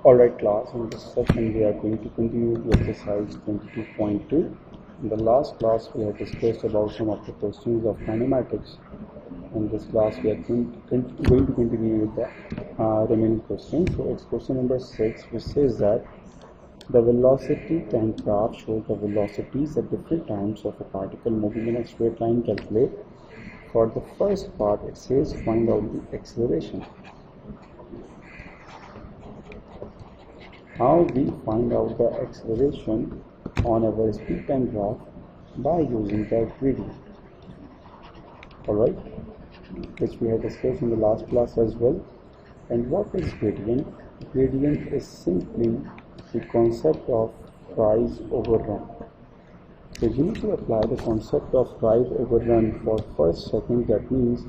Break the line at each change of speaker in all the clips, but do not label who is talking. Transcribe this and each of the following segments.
Alright class, in this session we are going to continue the exercise 22.2. In the last class we have discussed about some of the questions of kinematics. In this class we are going to continue with the remaining questions. So it's question number 6, which says that the velocity time graph shows the velocities at different times of a particle moving in a straight line. Calculate. For the first part it says find out the acceleration. How we find out the acceleration on our speed time graph? By using the gradient. Alright, which we have discussed in the last class as well. And what is gradient? Gradient is simply the concept of rise over run. So you need to apply the concept of rise over run for first second. That means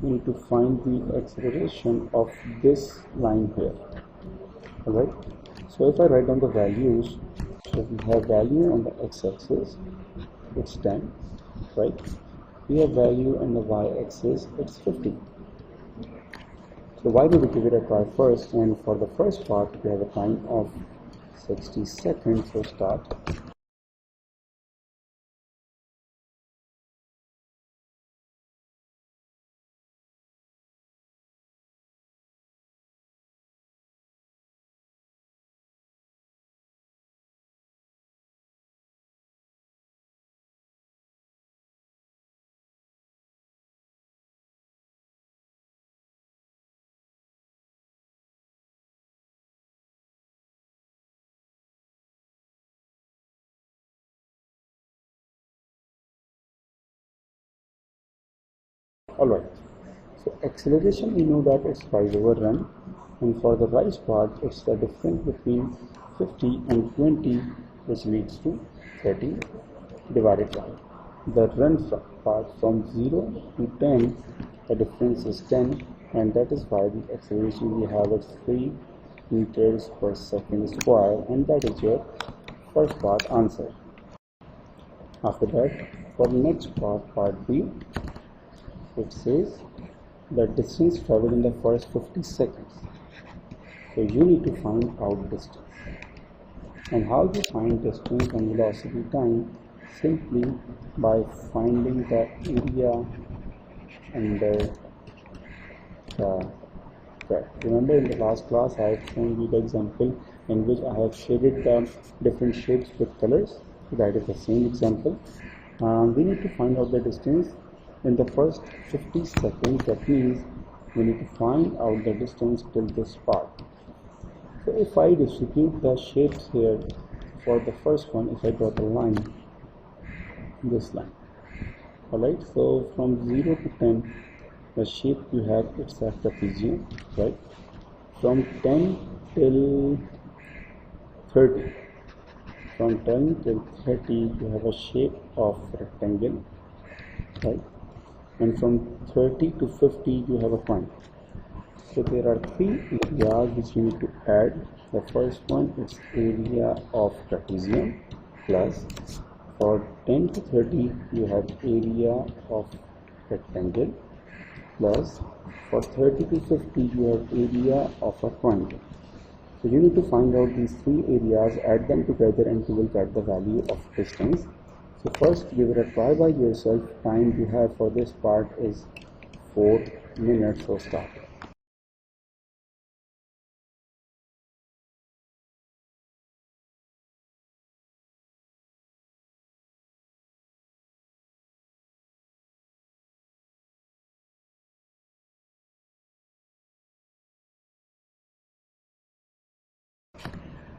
we need to find the acceleration of this line here. Alright, so if I write down the values, so we have value on the x-axis, it's 10, right? We have value on the y-axis, it's 50. So why don't we give it a try first? And for the first part we have a time of 60 seconds, so start. Alright, so acceleration, we know that it's rise over run, and for the rise part it's the difference between 50 and 20, which leads to 30 divided by the run part. From 0 to 10 the difference is 10, and that is why the acceleration we have is 3 meters per second square, and that is your first part answer. After that, for the next part, part B, it says the distance traveled in the first 50 seconds. So you need to find out distance. And how you find distance and velocity time? Simply by finding the area under the graph. Remember, in the last class I have shown you the example in which I have shaded the different shapes with colors. So that is the same example. We need to find out the distance in the first 50 seconds. That means we need to find out the distance till this part. So if I distribute the shapes here, for the first one, if I draw the line, this line, alright, so from 0 to 10 the shape you have, it's a trapezium, right? From 10 till 30, from 10 till 30 you have a shape of rectangle, right? And from 30 to 50 you have a point. So there are three areas which you need to add. The first one is area of trapezium, plus for 10 to 30 you have area of rectangle, plus for 30 to 50 you have area of a triangle. So you need to find out these three areas, add them together, and you will get the value of distance. So first give it a try by yourself. Time you have for this part is 4 minutes, so start.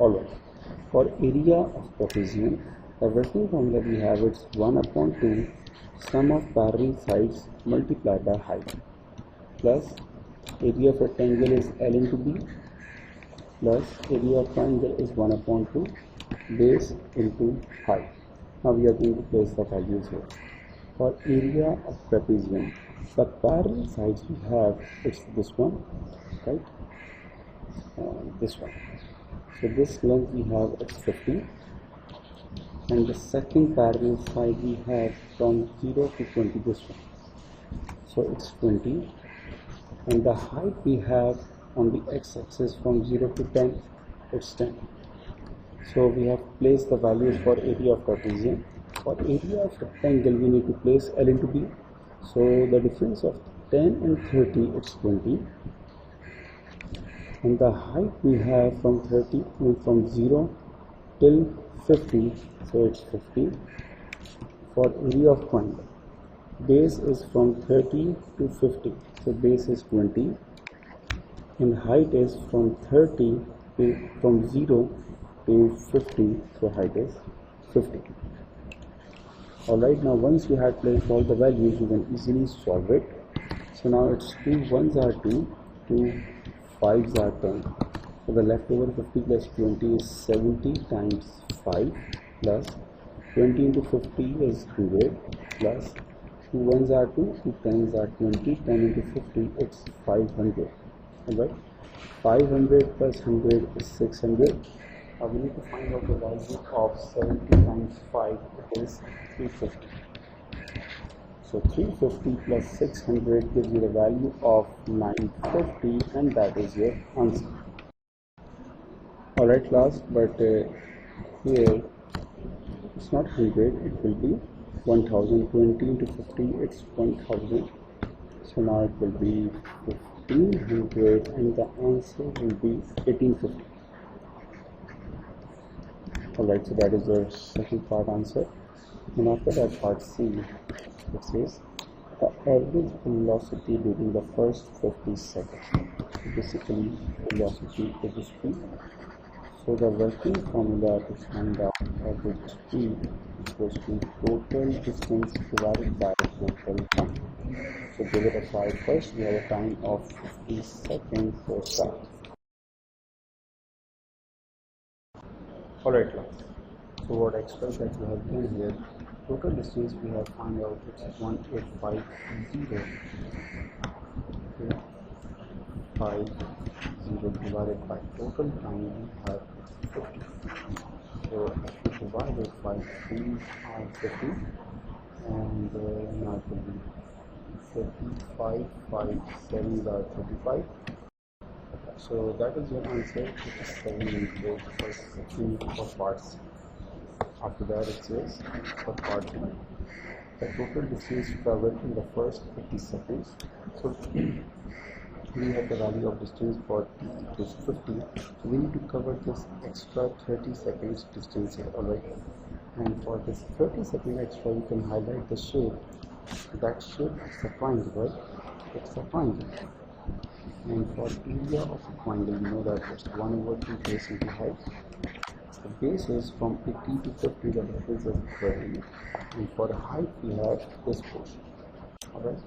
Alright, for area of trapezium, the working formula we have, it's 1/2 sum of parallel sides multiplied by height, plus area of rectangle is L into B, plus area of triangle is 1/2 base into height. Now we are going to place the values here. For area of trapezium, the parallel sides we have, it's this one, right? This one. So this length we have, it's 50, and the second parallel side we have from 0 to 20, this one, so it's 20, and the height we have on the x-axis from 0 to 10, it's 10. So we have placed the values for area of trapezium. For area of rectangle, we need to place L into B. So the difference of 10 and 30, it's 20. And the height we have from 30, from 0 till 50, so it's 50. For area of triangle, base is from 30 to 50, so base is 20. And height is from 30 to from 0 to 50, so height is 50. Alright, now once you have placed all the values, you can easily solve it. So now it's 2 1s are 2, 2 5s are 10. So the leftover 50 plus 20 is 70 times 5 plus 20 into 50 is 100 plus 2 1s are 2, 2 10s are 20, 10 into 50 it's 500. Alright, 500 plus 100 is 600. Now we need to find out the value of 70 times 5, it is 350. So 350 plus 600 gives you the value of 950, and that is your answer. Alright class, but here it's not 100, it will be 1000. 20 into 50, it's 1000. So now it will be 1500, and the answer will be 1850. Alright, so that is the second part answer. And after that, part C, it says the average velocity during the first 50 seconds. So basically, velocity is speed. So the working formula to find out average speed equals to total distance divided by total time. So give it a try first. We have a time of 50 seconds for start. Alright class, so what exercise that we have done here, total distance we have found out it's 1850, 50 divided by total time we have 50. So if we divide it by 3 and 50, and now it will be 35, 5, 7 are 35. So that is your answer, which is 700 for section for part C. After that it says for part B, the total distance traveled in the first 50 seconds. So we have the value of distance for t equals 50. So we need to cover this extra 30 seconds distance here, alright. And for this 30 second extra, you can highlight the shape. That shape is a triangle, right? It's a triangle. And for area of a triangle, you know that it's 1/2 base into height. The base is from 80 to 50, the difference is 30. And for the height, we have this portion. Alright,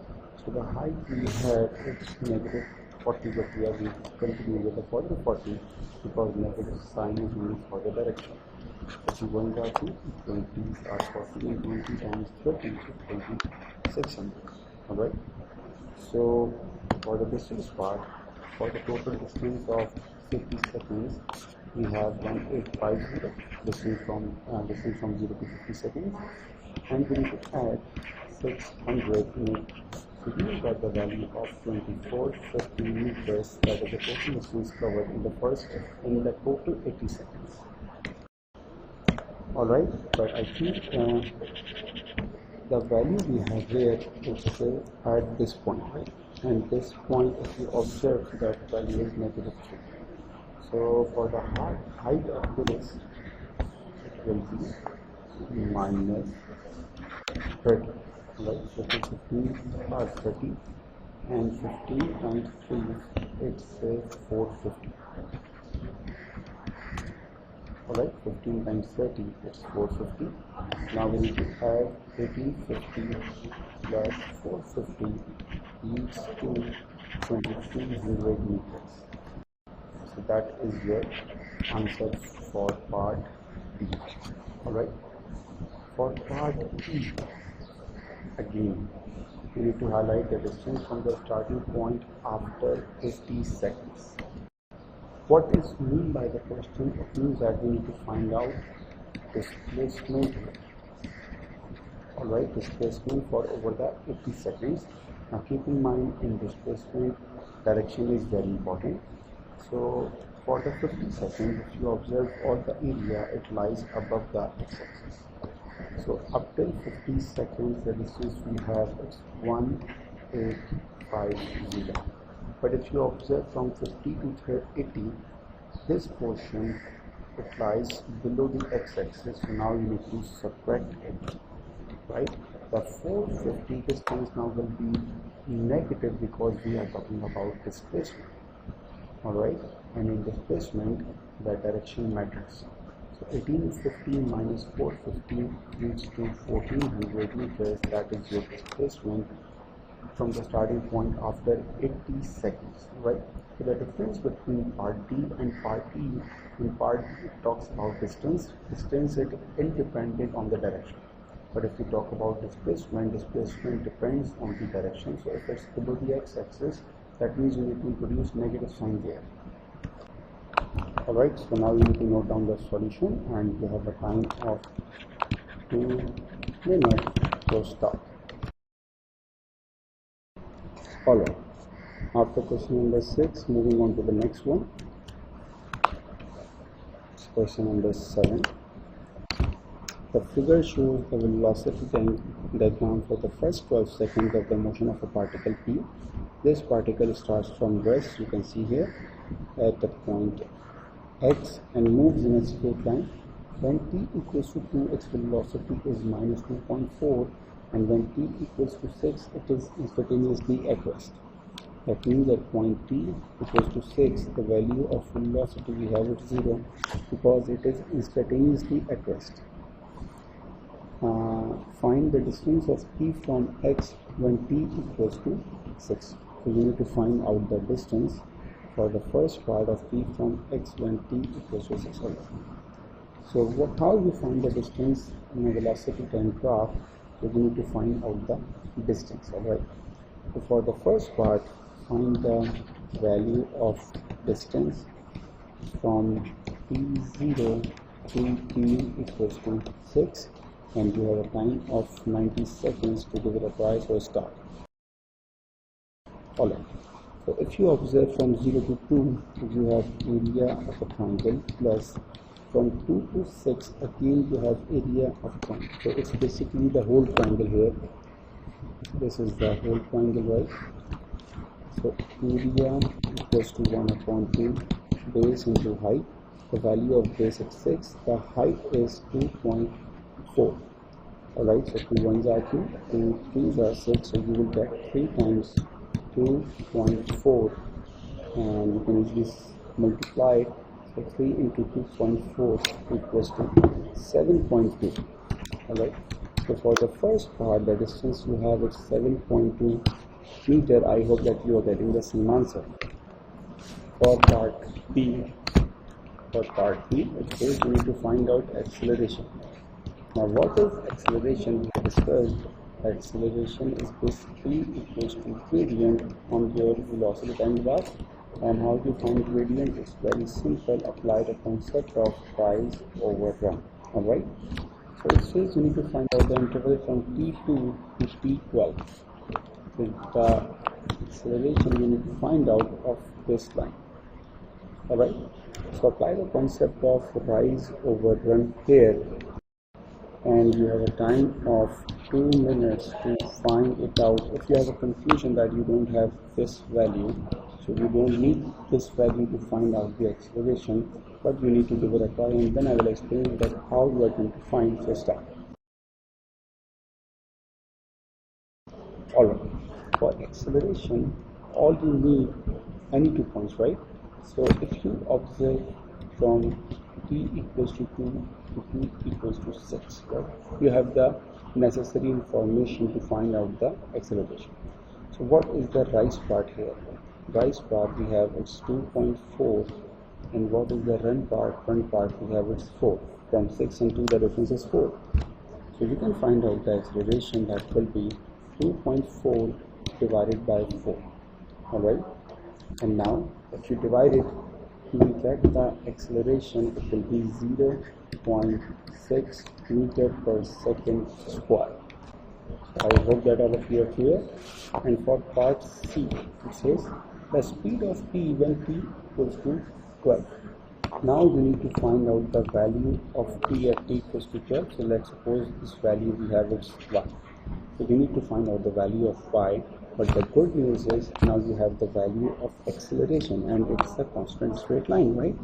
so the height we have it's negative 40, but we are going to continue with the positive 40 because negative sign is used for the direction. So 1 by 2, 20 are 40, and 20 times 30 is 2600. Alright, so for the distance part, for the total distance of 50 seconds, we have 1850 distance from 0 to 50 seconds, and we need to add 600 in it. So we got the value of 2450 meters, that is the total distance covered in the total 80 seconds. Alright, but I think the value we have here is at this point, right? And this point, if you observe, that value is negative 3. So for the height of this, it will be minus 30, right? So 15 are 30, and 15 times 3, it's 450. Alright, 15 times 30, it's 450. Now we need to add 1850 plus 450 leads to 2300 meters. So that is your answer for part B. Alright, for part E, again, you need to highlight the distance from the starting point after 50 seconds. What is meant by the question? It means that we need to find out displacement. Alright, displacement for over the 80 seconds. Now keep in mind, in displacement, direction is very important. So for the 50 seconds, if you observe all the area, it lies above the x-axis. So up till 50 seconds, the distance we have is 1850. But if you observe from 50 to 80, this portion, it lies below the x-axis. So now you need to subtract it, right? The 450 distance now will be negative because we are talking about displacement. Alright, and in displacement the direction matters. So 1850 minus 450 leads to 1400 meters. That is your displacement from the starting point after 80 seconds, right? So the difference between part D and part E, in part D it talks about distance is independent on the direction. But if we talk about displacement depends on the direction. So if it's below the x-axis, that means you need to introduce negative sign there. Alright, so now you need to note down the solution, and you have a time of 2 minutes to start. Alright, after question number 6, moving on to the next one. Question number 7. The figure shows the velocity diagram for the first 12 seconds of the motion of a particle P. This particle starts from rest, you can see here, at the point x and moves in a straight line. When t equals to 2, its velocity is minus 2.4, and when t equals to 6, it is instantaneously at rest. That means at point t equals to 6, the value of velocity we have is 0 because it is instantaneously at rest. Find the distance of p from x when t equals to 6. So you need to find out the distance for the first part of p from x when t equals to 6. So how you find the distance in a velocity time graph? So you need to find out the distance. Alright. So for the first part, find the value of distance from t0 to t equals to 6. And you have a time of 90 seconds to give it a try, so start. Alright, so if you observe from 0 to 2, you have area of a triangle, plus from 2 to 6, again you have area of a triangle. So it's basically the whole triangle here. This is the whole triangle, right? So area equals to 1 upon 2, base into height. The value of base is 6, the height is 2.4. Alright, so 2 1s are 2, 2 2s are 6, so you will get 3 times 2.4, and you can easily multiply it. So 3 into 2.4 equals to 7.2. Alright, so for the first part, the distance you have is 7.2 meter. I hope that you are getting the same answer. For part B, it says you need to find out acceleration. Now what is acceleration? We have discussed that acceleration is basically equals to gradient on your velocity time graph. And how to find gradient is very simple. Apply the concept of rise over run. Alright. So it says you need to find out the interval from t2 to t12. With the acceleration you need to find out of this line. Alright. So apply the concept of rise over run here, and you have a time of 2 minutes to find it out. If you have a confusion that you don't have this value, so you don't need this value to find out the acceleration, but you need to give it a try, and then I will explain that how you are going to find the start. Alright, for acceleration, all you need any 2 points, right? So if you observe from t equals to 2 to t equals to 6, right? You have the necessary information to find out the acceleration. So what is the rise part here? Rise part we have it's 2.4, and what is the run part? Run part we have it's 4. From 6 and 2 the difference is 4. So you can find out the acceleration, that will be 2.4 divided by 4. Alright, and now if you divide it, you will get the acceleration. It will be 0.6 meter per second square. I hope that all of you are clear. And for part C, it says the speed of p when p equals to 12. Now we need to find out the value of t at t equals to 12. So let's suppose this value we have is y. So we need to find out the value of y, but the good news is now you have the value of acceleration and it's a constant straight line, right?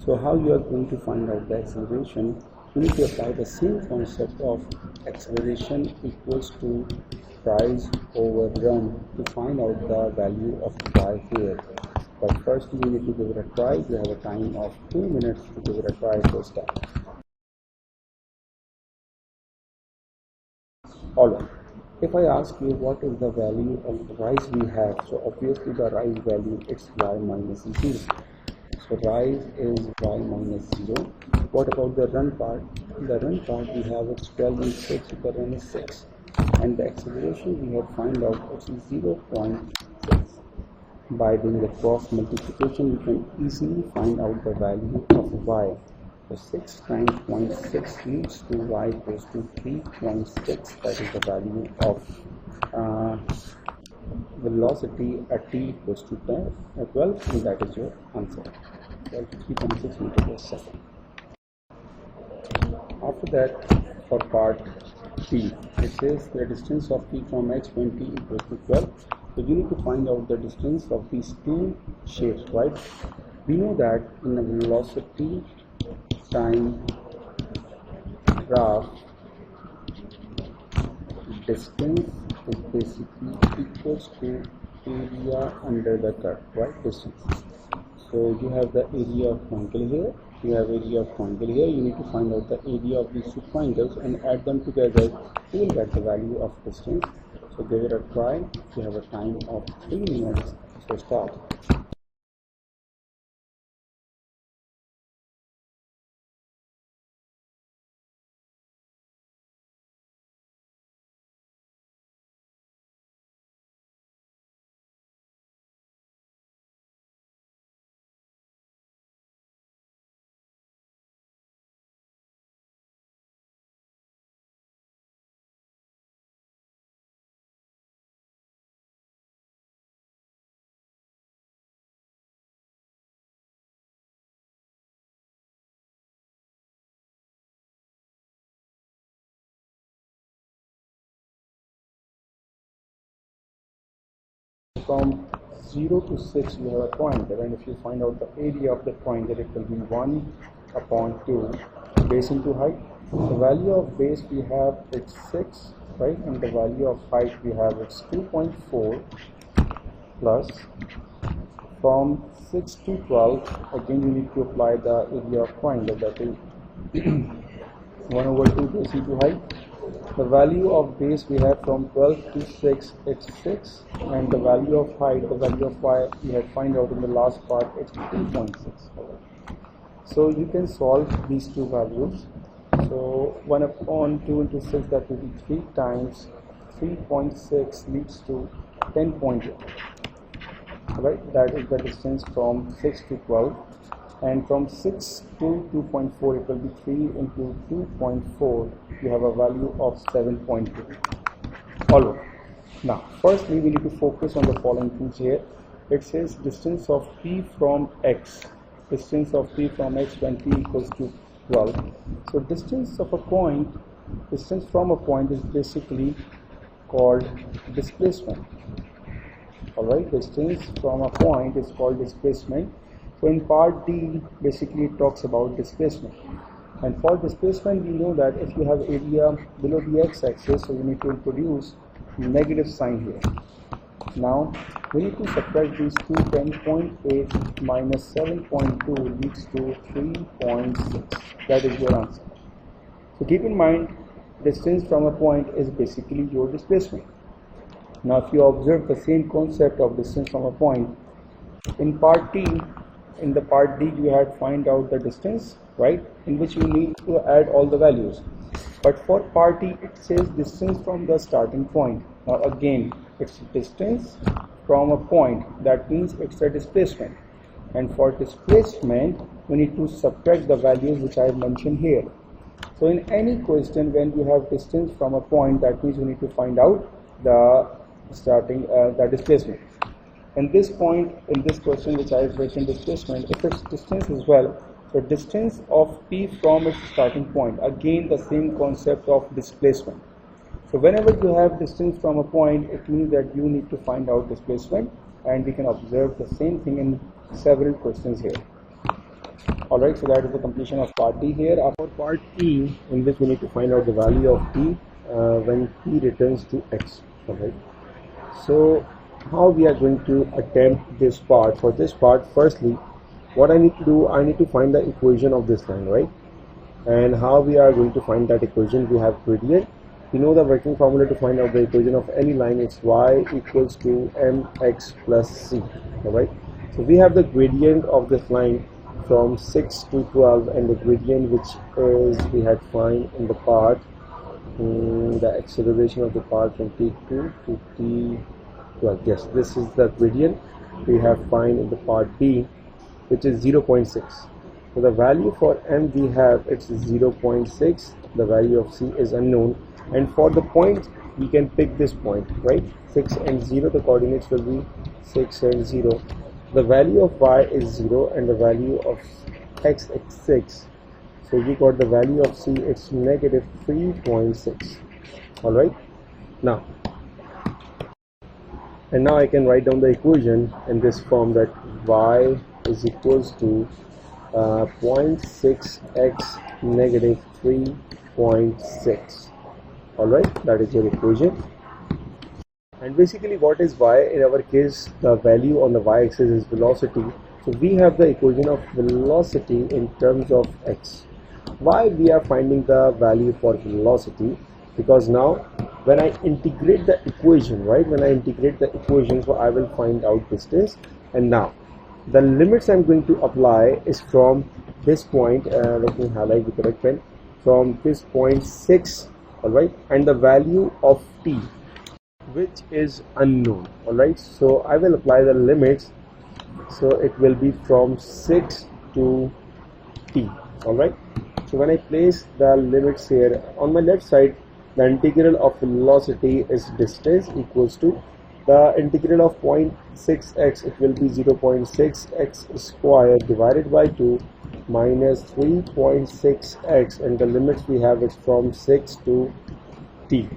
So how you are going to find out the acceleration? You need to apply the same concept of acceleration equals to rise over run to find out the value of y here. But first you need to give it a try. You have a time of 2 minutes to give it a try. So start. Alright. If I ask you what is the value of the rise we have, so obviously the rise value is y minus 0. So rise is y minus 0. What about the run part? The run part we have it's 12 and 6, so the run is 6. And the acceleration we have found out it's 0.6. By doing the cross multiplication, you can easily find out the value of y. So 6 times 0.6 leads to y equals to 3.6. That is the value of velocity at t equals to 12, and that is your answer. 3.6 meters per second. After that, for part t, it says the distance of t from x when t equals to 12. So you need to find out the distance of these two shapes, right? We know that in a velocity time graph, distance is basically equals to area under the curve, right? Distance. So you have the area of triangle here, you have area of triangle here. You need to find out the area of these two triangles and add them together. You will get the value of distance. So give it a try. You have a time of 3 minutes. So start. From 0 to 6 you have a triangle, and if you find out the area of the triangle, it will be 1 upon 2 base into height. The value of base we have it's 6, right, and the value of height we have it's 2.4 plus from 6 to 12. Again you need to apply the area of triangle, that is 1 over 2 base into height. The value of base we have from 12 to 6, it's 6, and the value of height, the value of y we had find out in the last part, it's 2.6. So you can solve these two values. So 1 upon 2 into 6, that will be 3 times 3.6 leads to 10.8. Right, that is the distance from 6 to 12. And from 6 to 2.4, it will be 3 into 2.4. You have a value of 7.2. Alright. Now, firstly, we need to focus on the following things here. It says distance of p from x. Distance of p from x when t equals to 12. So, distance of a point, distance from a point is basically called displacement. Alright, distance from a point is called displacement. So in part D, basically it talks about displacement. And for displacement, we know that if you have area below the x-axis, so you need to introduce negative sign here. Now, we need to subtract these two. 10.8 minus 7.2 leads to 3.6. That is your answer. So keep in mind, distance from a point is basically your displacement. Now, if you observe the same concept of distance from a point, in part T, in the part D, you had find out the distance, right, in which you need to add all the values. But for part T, it says distance from the starting point. Now again, it's distance from a point. That means it's a displacement. And for displacement, we need to subtract the values which I have mentioned here. So in any question, when you have distance from a point, that means you need to find out the starting the displacement. In this point, in this question which I have written displacement, if its distance is well, the distance of P from its starting point, again the same concept of displacement. So whenever you have distance from a point, it means that you need to find out displacement, and we can observe the same thing in several questions here. Alright, so that is the completion of part D here. For part E, in which we need to find out the value of T when T returns to X. Alright, so how we are going to attempt this part? For this part, firstly, what I need to do, I need to find the equation of this line, right? And how we are going to find that equation? We have gradient. We know the working formula to find out the equation of any line. It's y equals to mx plus c. Alright, so we have the gradient of this line from 6 to 12, and the gradient which is we had find in the part the acceleration of the part from t2 to t12. Yes, this is the gradient we have find in the part B, which is 0.6. So the value for m we have, it's 0.6. The value of c is unknown, and for the point we can pick this point, right? 6 and 0, the coordinates will be 6 and 0. The value of y is 0 and the value of x is 6. So we got the value of c, it's negative 3.6. Alright, now I can write down the equation in this form, that y is equals to 0.6x negative 3.6. Alright, that is your equation. And basically what is y? In our case, the value on the y-axis is velocity. So we have the equation of velocity in terms of x. Why we are finding the value for velocity? Because now when I integrate the equation, right, when I integrate the equation, so I will find out distance. And now the limits I'm going to apply is from this point, let me highlight with the correct pen, from this point 6, alright, and the value of t, which is unknown. Alright, so I will apply the limits, so it will be from 6 to t. Alright, so when I place the limits here on my left side, the integral of velocity is distance equals to the integral of 0.6x, it will be 0.6x square divided by 2 minus 3.6x, and the limits we have is from 6 to t.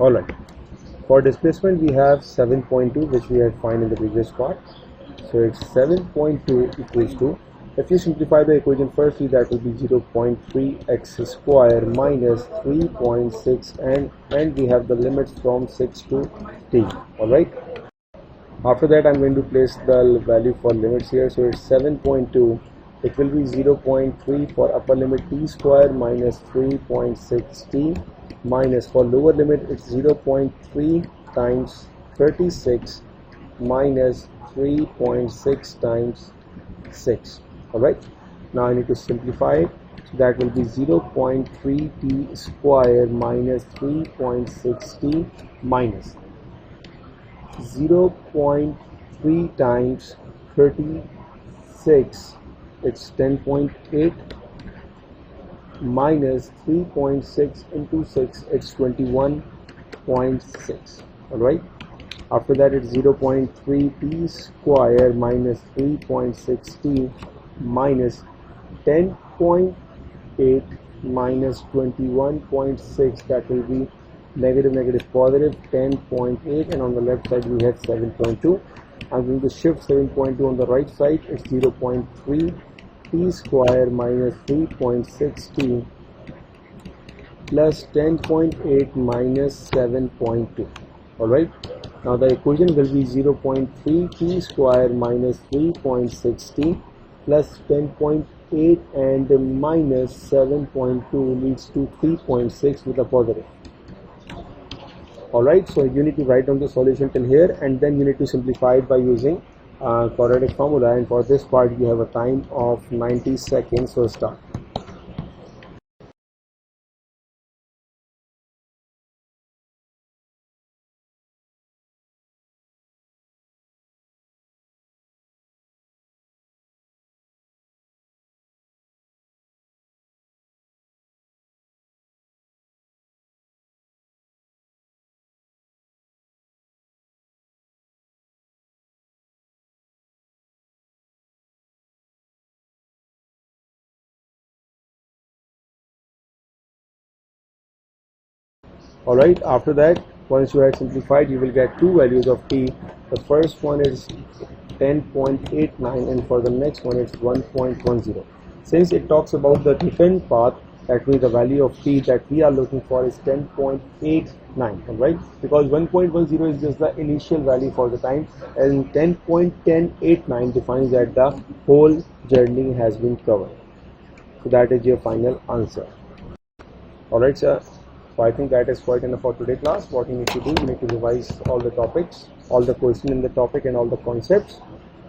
Alright, for displacement we have 7.2, which we had find in the previous part. So it's 7.2 equals to, if you simplify the equation firstly, that will be 0.3x square minus 3.6, and we have the limits from 6 to t. Alright, after that I'm going to place the value for limits here. So it's 7.2, it will be 0.3 for upper limit t square minus 3.6t, minus for lower limit it's 0.3 times 36 minus 3.6 times 6. Alright, now I need to simplify it. So that will be 0.3t square minus 3.6t minus 0.3 times 36, it's 10.8, minus 3.6 into 6, it's 21.6. Alright, after that it's 0.3t square minus 3.6t minus 10.8 minus 21.6, that will be negative negative positive 10.8, and on the left side we have 7.2. I'm going to shift 7.2 on the right side, it's 0.3 t square minus 3.6t plus 10.8 minus 7.2. Alright, now the equation will be 0.3 t square minus 3.6t plus 10.8 and minus 7.2 leads to 3.6 with a positive. Alright, so you need to write down the solution till here, and then you need to simplify it by using quadratic formula, and for this part you have a time of 90 seconds, so start.
Alright, after that, once you have simplified, you will get two values of t. The first one is 10.89 and for the next one it's 1.10. Since it talks about the return path, that means the value of t that we are looking for is 10.89, alright, because 1.10 is just the initial value for the time, and 10.1089 defines that the whole journey has been covered. So that is your final answer. Alright, sir. So I think that is quite enough for today class. What you need to do, you need to revise all the topics, all the questions in the topic and all the concepts.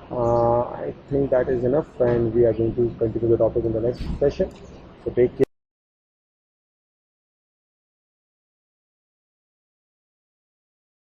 I think that is enough, and we are going to continue the topic in the next session. So take care.